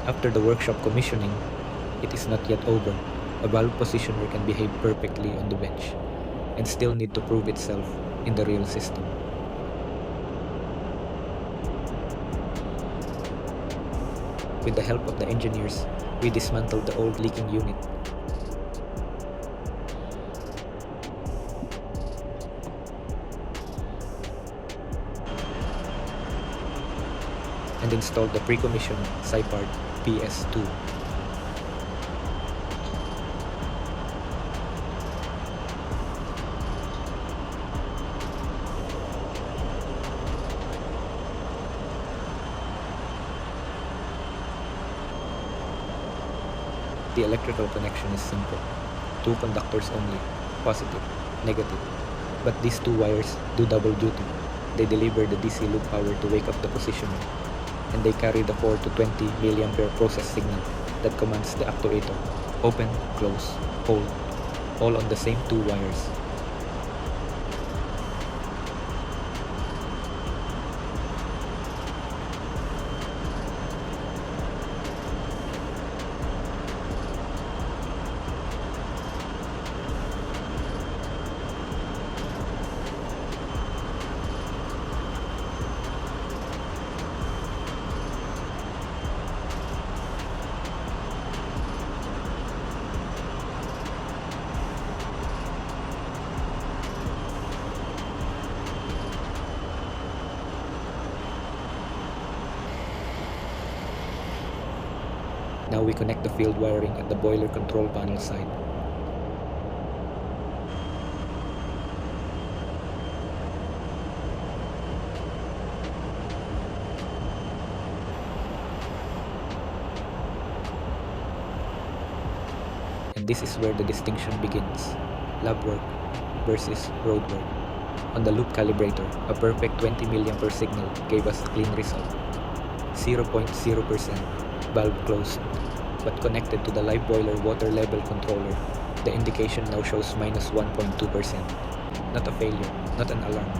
After the workshop commissioning, it is not yet over. A valve positioner can behave perfectly on the bench and still need to prove itself in the real system. With the help of the engineers, we dismantled the old leaking unit and installed the pre-commissioned SIPART PS2. The electrical connection is simple. 2 conductors only, positive, negative. But these 2 wires do double duty. They deliver the DC loop power to wake up the positioner, and they carry the 4 to 20 mA process signal that commands the actuator. Open, close, hold, all on the same 2 wires. Now we connect the field wiring at the boiler control panel side. And this is where the distinction begins. Lab work versus road work. On the loop calibrator, a perfect 20 mA signal gave us a clean result. 0.0%, valve closed. But connected to the live boiler water level controller, the indication now shows minus 1.2%. Not a failure, not an alarm,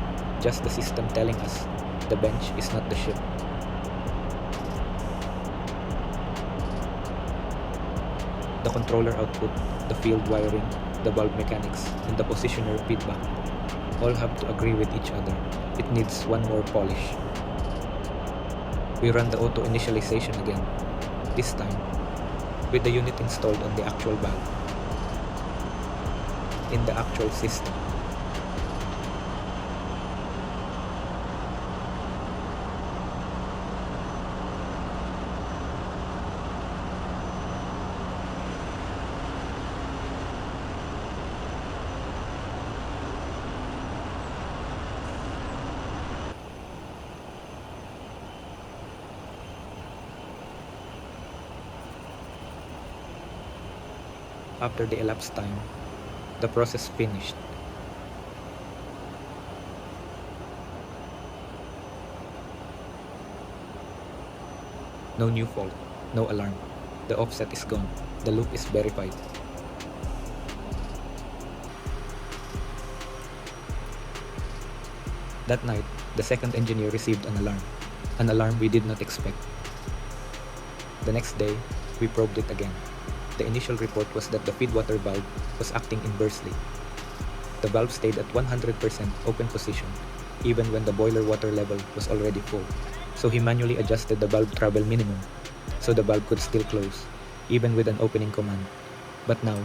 just the system telling us the bench is not the ship. The controller output, the field wiring, the valve mechanics, and the positioner feedback all have to agree with each other. It needs one more polish. We run the auto initialization again, this time with the unit installed on the actual valve, in the actual system. After the elapsed time, the process finished. No new fault, no alarm. The offset is gone. The loop is verified. That night, the second engineer received an alarm we did not expect. The next day, we probed it again. The initial report was that the feedwater valve was acting inversely. The valve stayed at 100% open position, even when the boiler water level was already full. So he manually adjusted the valve travel minimum, so the valve could still close, even with an opening command. But now,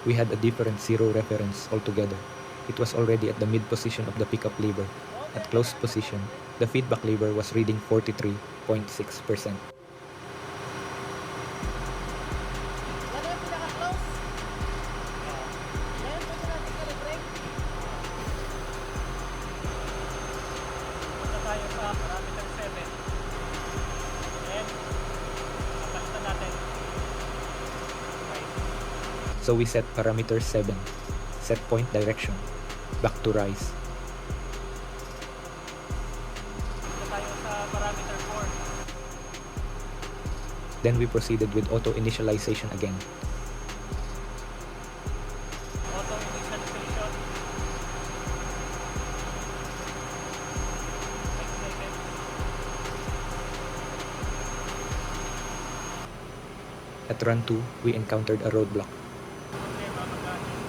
we had a different zero reference altogether. It was already at the mid position of the pickup lever. At closed position, the feedback lever was reading 43.6%. So we set parameter 7, set point direction, back to rise. Then we proceeded with auto initialization again. At run 2, we encountered a roadblock.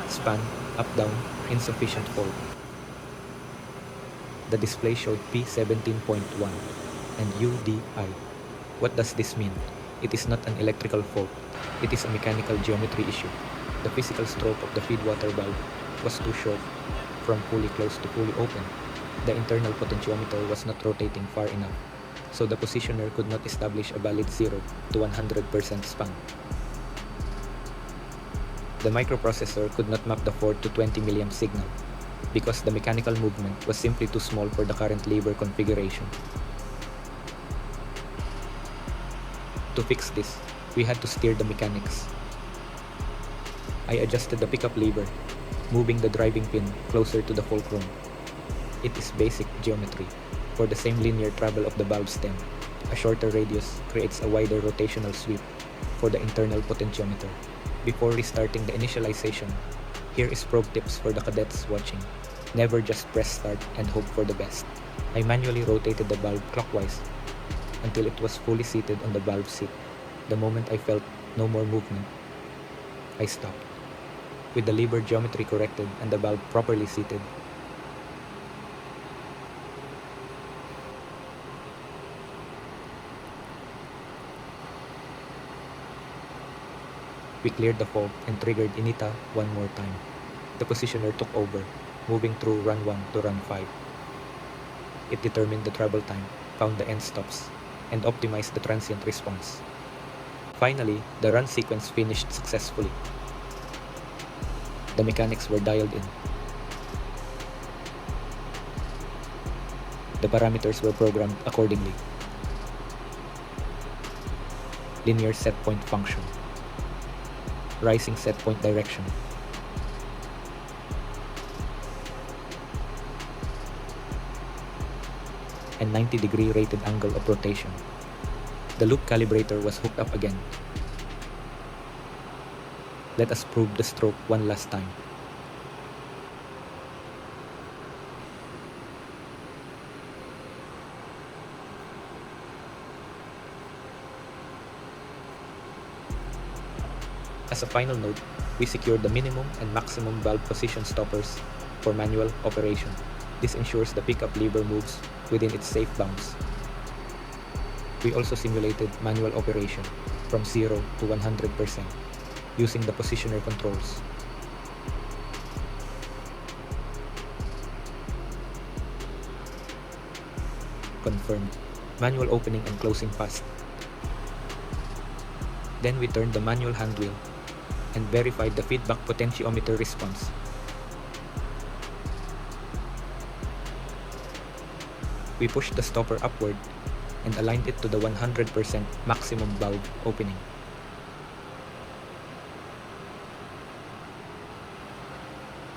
Span, up down, insufficient fault. The display showed P17.1 and UDI. What does this mean? It is not an electrical fault. It is a mechanical geometry issue. The physical stroke of the feedwater valve was too short from fully closed to fully open. The internal potentiometer was not rotating far enough, so the positioner could not establish a valid 0 to 100% span. The microprocessor could not map the 4 to 20 milliamp signal because the mechanical movement was simply too small for the current lever configuration. To fix this, we had to steer the mechanics. I adjusted the pickup lever, moving the driving pin closer to the fulcrum. It is basic geometry. For the same linear travel of the valve stem, a shorter radius creates a wider rotational sweep for the internal potentiometer. Before restarting the initialization, here is probe tips for the cadets watching. Never just press start and hope for the best. I manually rotated the valve clockwise until it was fully seated on the valve seat. The moment I felt no more movement, I stopped. With the lever geometry corrected and the valve properly seated, we cleared the fault and triggered Inita one more time. The positioner took over, moving through run 1 to run 5. It determined the travel time, found the end stops, and optimized the transient response. Finally, the run sequence finished successfully. The mechanics were dialed in. The parameters were programmed accordingly. Linear set point function. Rising set point direction. And 90-degree rated angle of rotation. The loop calibrator was hooked up again. Let us probe the stroke one last time. As a final note, we secured the minimum and maximum valve position stoppers for manual operation. This ensures the pickup lever moves within its safe bounds. We also simulated manual operation from 0 to 100% using the positioner controls. Confirmed. Manual opening and closing fast. Then we turned the manual hand wheel and verified the feedback potentiometer response. We pushed the stopper upward and aligned it to the 100% maximum valve opening.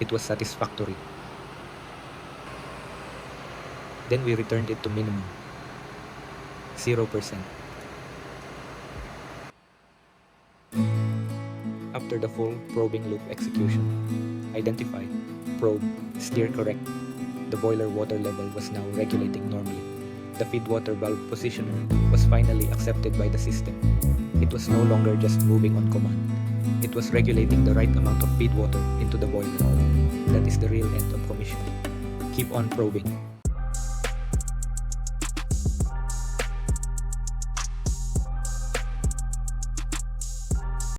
It was satisfactory. Then we returned it to minimum, 0%. After the full probing loop execution, identify, probe, steer correct, the boiler water level was now regulating normally. The feedwater valve positioner was finally accepted by the system. It was no longer just moving on command. It was regulating the right amount of feedwater into the boiler. That is the real end of commissioning. Keep on probing.